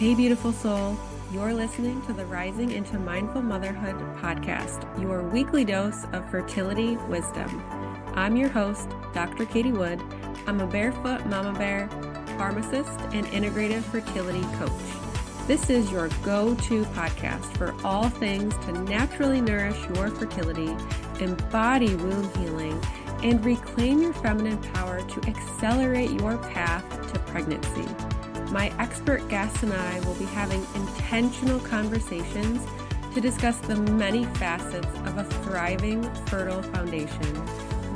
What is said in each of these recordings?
Hey, beautiful soul. You're listening to the Rising into Mindful Motherhood podcast, your weekly dose of fertility wisdom. I'm your host, Dr. Katie Wood. I'm a barefoot mama bear, pharmacist, and integrative fertility coach. This is your go-to podcast for all things to naturally nourish your fertility, embody womb healing, and reclaim your feminine power to accelerate your path to pregnancy. My expert guests and I will be having intentional conversations to discuss the many facets of a thriving, fertile foundation,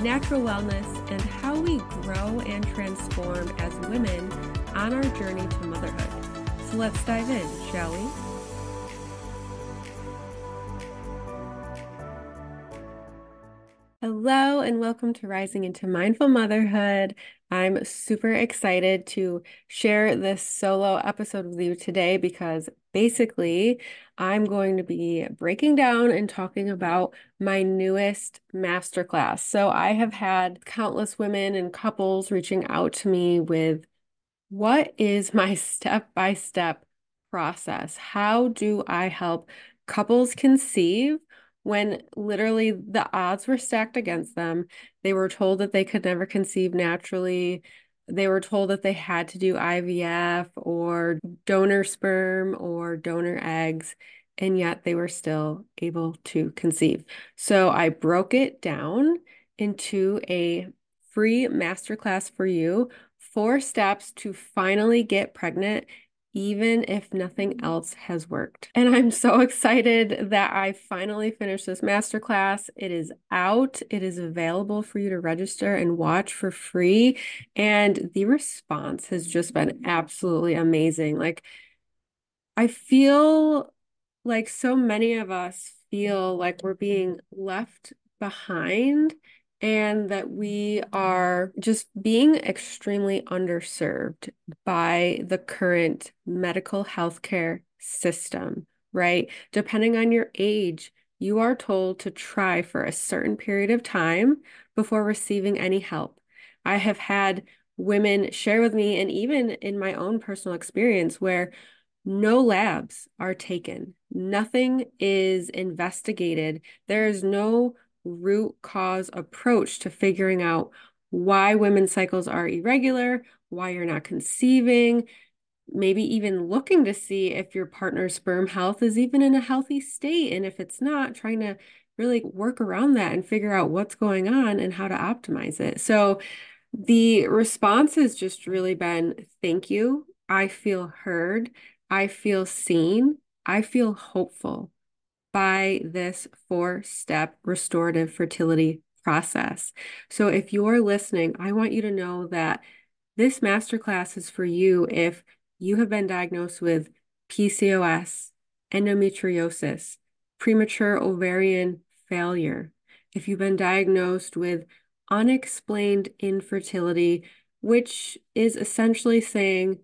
natural wellness, and how we grow and transform as women on our journey to motherhood. So let's dive in, shall we? Hello and welcome to Rising into Mindful Motherhood. I'm super excited to share this solo episode with you today because basically I'm going to be breaking down and talking about my newest masterclass. So I have had countless women and couples reaching out to me with what is my step-by-step process? How do I help couples conceive when literally the odds were stacked against them? They were told that they could never conceive naturally. They were told that they had to do IVF or donor sperm or donor eggs, and yet they were still able to conceive. So I broke it down into a free masterclass for you, 4 steps to finally get pregnant, even if nothing else has worked. And I'm so excited that I finally finished this masterclass. It is out. It is available for you to register and watch for free. And the response has just been absolutely amazing. Like, I feel like so many of us feel like we're being left behind and that we are just being extremely underserved by the current medical healthcare system, right? Depending on your age, you are told to try for a certain period of time before receiving any help. I have had women share with me, and even in my own personal experience, where no labs are taken. Nothing is investigated. There is no root cause approach to figuring out why women's cycles are irregular, why you're not conceiving, maybe even looking to see if your partner's sperm health is even in a healthy state. And if it's not, trying to really work around that and figure out what's going on and how to optimize it. So the response has just really been, thank you. I feel heard. I feel seen. I feel hopeful by this 4-step restorative fertility process. So if you're listening, I want you to know that this masterclass is for you if you have been diagnosed with PCOS, endometriosis, premature ovarian failure, if you've been diagnosed with unexplained infertility, which is essentially saying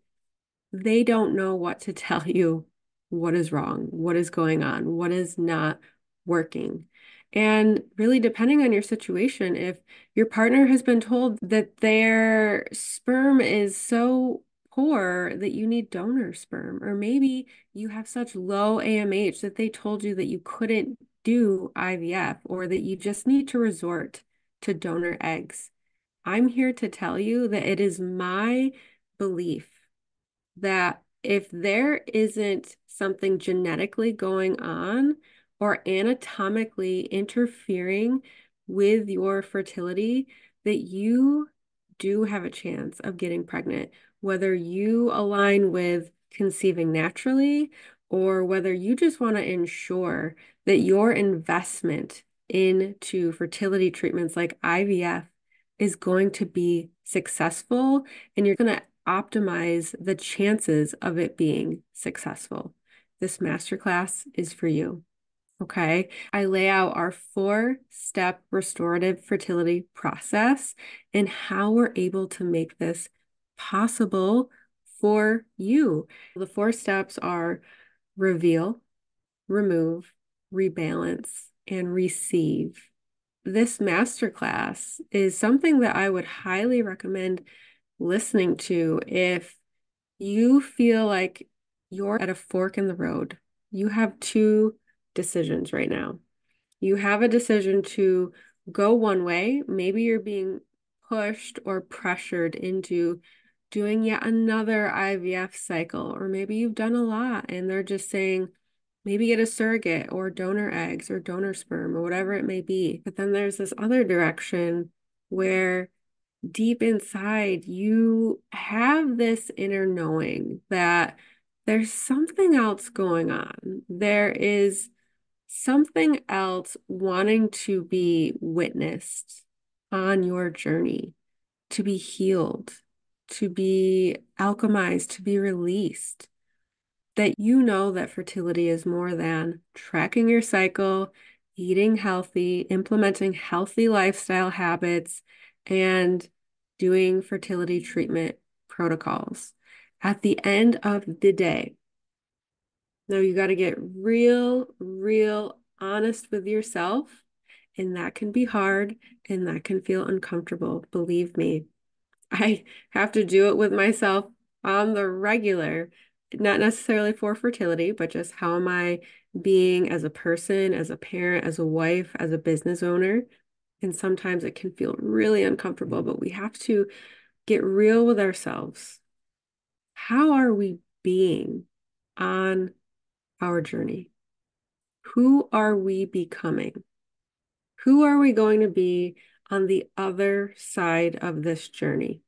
they don't know what to tell you, what is wrong, what is going on, what is not working. And really, depending on your situation, if your partner has been told that their sperm is so poor that you need donor sperm, or maybe you have such low AMH that they told you that you couldn't do IVF, or that you just need to resort to donor eggs, I'm here to tell you that it is my belief that if there isn't something genetically going on or anatomically interfering with your fertility, that you do have a chance of getting pregnant, whether you align with conceiving naturally or whether you just want to ensure that your investment into fertility treatments like IVF is going to be successful and you're going to optimize the chances of it being successful. This masterclass is for you. Okay. I lay out our 4-step restorative fertility process and how we're able to make this possible for you. The 4 steps are reveal, remove, rebalance, and receive. This masterclass is something that I would highly recommend listening to if you feel like you're at a fork in the road. You have two decisions right now. You have a decision to go one way. Maybe you're being pushed or pressured into doing yet another IVF cycle, or maybe you've done a lot and they're just saying, maybe get a surrogate or donor eggs or donor sperm or whatever it may be. But then there's this other direction where deep inside you have this inner knowing that there's something else going on. There is something else wanting to be witnessed on your journey, to be healed, to be alchemized, to be released. That you know that fertility is more than tracking your cycle, eating healthy, implementing healthy lifestyle habits, and doing fertility treatment protocols. At the end of the day, now you got to get real honest with yourself, and that can be hard and that can feel uncomfortable. Believe me, I have to do it with myself on the regular, not necessarily for fertility, but just how am I being as a person, as a parent, as a wife, as a business owner. And sometimes it can feel really uncomfortable, but we have to get real with ourselves. How are we being on our journey? Who are we becoming? Who are we going to be on the other side of this journey?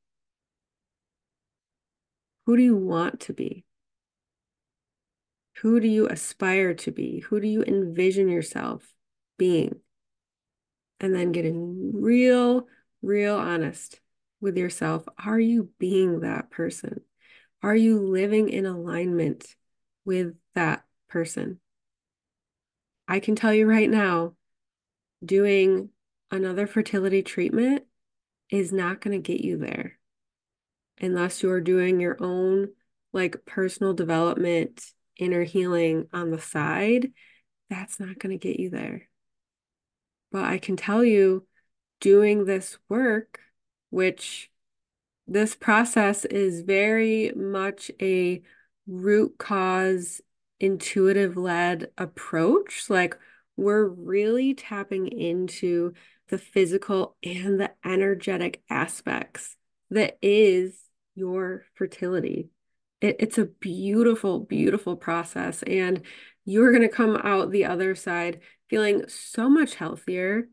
Who do you want to be? Who do you aspire to be? Who do you envision yourself being? And then getting real honest with yourself. Are you being that person? Are you living in alignment with that person? I can tell you right now, doing another fertility treatment is not going to get you there unless you're doing your own like personal development, inner healing on the side. That's not going to get you there. But I can tell you, doing this work, which this process is very much a root cause, intuitive led approach. Like we're really tapping into the physical and the energetic aspects that is your fertility. It's a beautiful process. And you're going to come out the other side feeling so much healthier,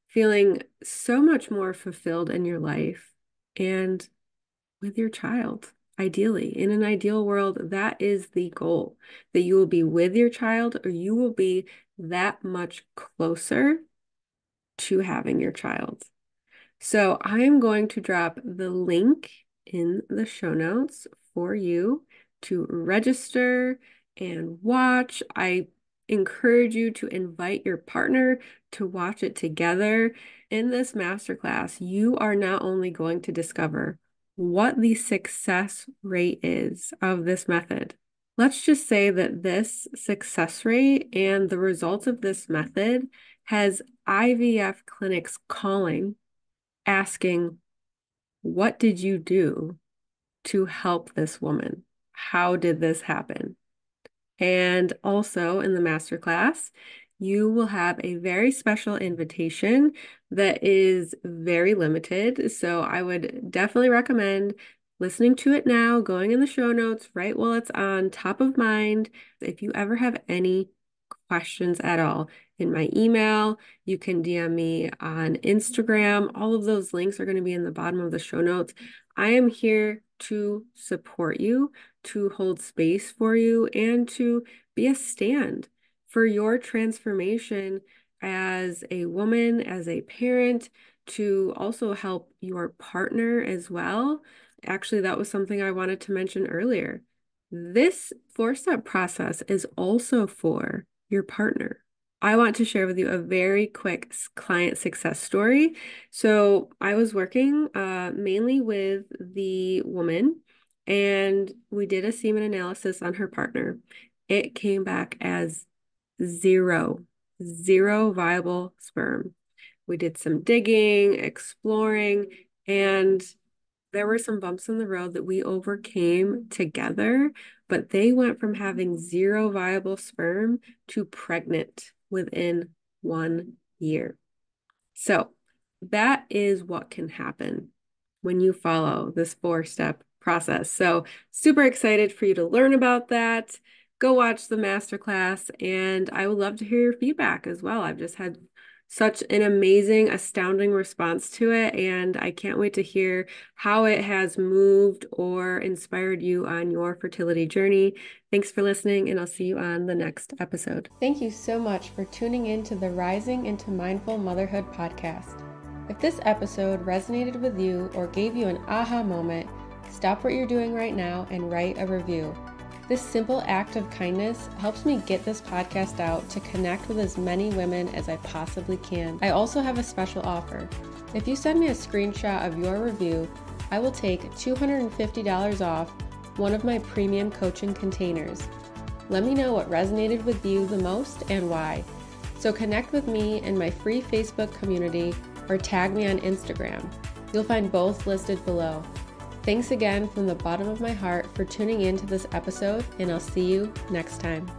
feeling so much more fulfilled in your life and with your child. Ideally, in an ideal world, that is the goal, that you will be with your child or you will be that much closer to having your child. So I'm going to drop the link in the show notes for you to register and watch. I encourage you to invite your partner to watch it together. In this masterclass, you are not only going to discover what the success rate is of this method. Let's just say that this success rate and the results of this method has IVF clinics calling asking, what did you do to help this woman? How did this happen? And also in the masterclass, you will have a very special invitation that is very limited. So I would definitely recommend listening to it now, going in the show notes right while it's on top of mind. If you ever have any questions at all, in my email, you can DM me on Instagram. All of those links are going to be in the bottom of the show notes. I am here to support you, to hold space for you, and to be a stand for your transformation as a woman, as a parent, to also help your partner as well. Actually, that was something I wanted to mention earlier. This four-step process is also for your partner. I want to share with you a very quick client success story. So I was working mainly with the woman, and we did a semen analysis on her partner. It came back as zero, zero viable sperm. We did some digging, exploring, and there were some bumps in the road that we overcame together, but they went from having 0 viable sperm to pregnant within 1 year. So that is what can happen when you follow this 4-step process. So super excited for you to learn about that. Go watch the masterclass, and I would love to hear your feedback as well. I've just had such an amazing, astounding response to it, and I can't wait to hear how it has moved or inspired you on your fertility journey. Thanks for listening, and I'll see you on the next episode. Thank you so much for tuning in to the Rising into Mindful Motherhood podcast. If this episode resonated with you or gave you an aha moment, stop what you're doing right now and write a review. This simple act of kindness helps me get this podcast out to connect with as many women as I possibly can. I also have a special offer. If you send me a screenshot of your review, I will take $250 off one of my premium coaching containers. Let me know what resonated with you the most and why. So connect with me in my free Facebook community or tag me on Instagram. You'll find both listed below. Thanks again from the bottom of my heart for tuning in to this episode, and I'll see you next time.